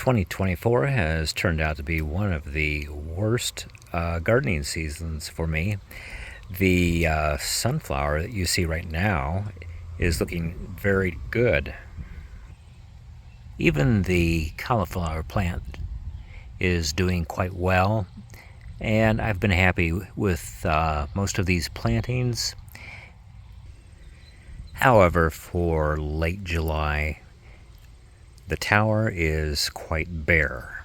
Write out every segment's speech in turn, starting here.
2024 has turned out to be one of the worst gardening seasons for me. The sunflower that you see right now is looking very good. Even the cauliflower plant is doing quite well, and I've been happy with most of these plantings. However, for late July, the tower is quite bare.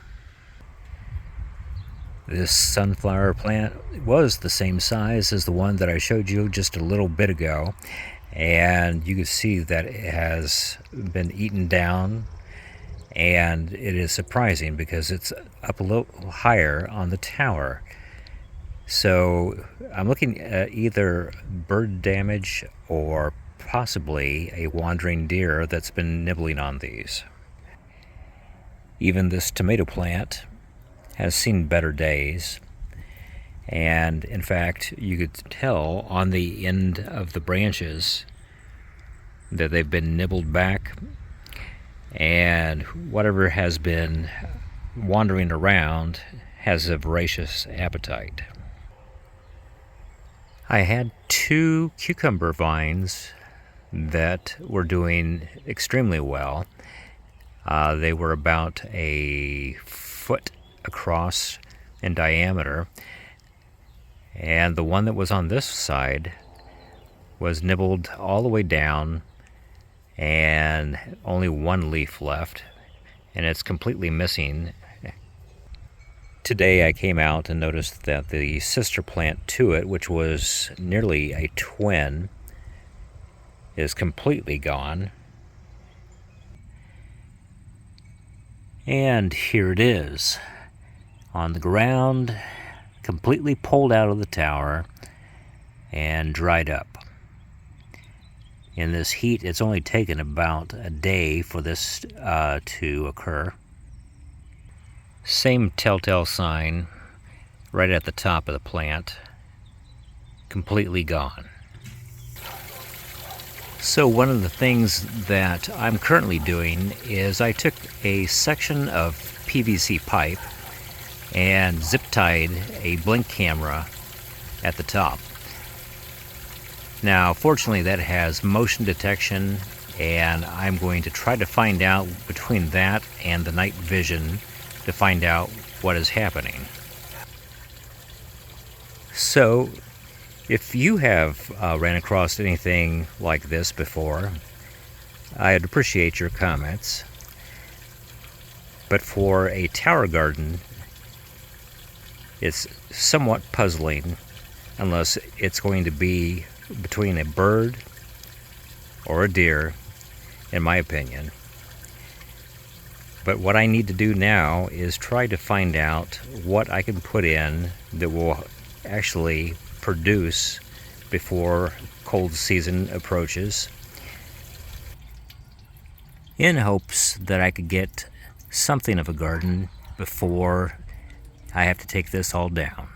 This sunflower plant was the same size as the one that I showed you just a little bit ago, and you can see that it has been eaten down, and it is surprising because it's up a little higher on the tower. So I'm looking at either bird damage or possibly a wandering deer that's been nibbling on these. Even this tomato plant has seen better days, and in fact you could tell on the end of the branches that they've been nibbled back, and whatever has been wandering around has a voracious appetite. I had 2 cucumber vines that were doing extremely well. They were about a foot across in diameter, and the one that was on this side was nibbled all the way down and only one leaf left, and it's completely missing. Today I came out and noticed that the sister plant to it, which was nearly a twin, is completely gone. And here it is on the ground, completely pulled out of the tower and dried up. In this heat, it's only taken about a day for this to occur. Same telltale sign right at the top of the plant, completely gone. So one of the things that I'm currently doing is I took a section of PVC pipe and zip-tied a blink camera at the top. Now, fortunately, that has motion detection, and I'm going to try to find out between that and the night vision to find out what is happening. So, if you have ran across anything like this before, I'd appreciate your comments. But for a tower garden, it's somewhat puzzling unless it's going to be between a bird or a deer, in my opinion. But what I need to do now is try to find out what I can put in that will actually produce before cold season approaches, in hopes that I could get something of a garden before I have to take this all down.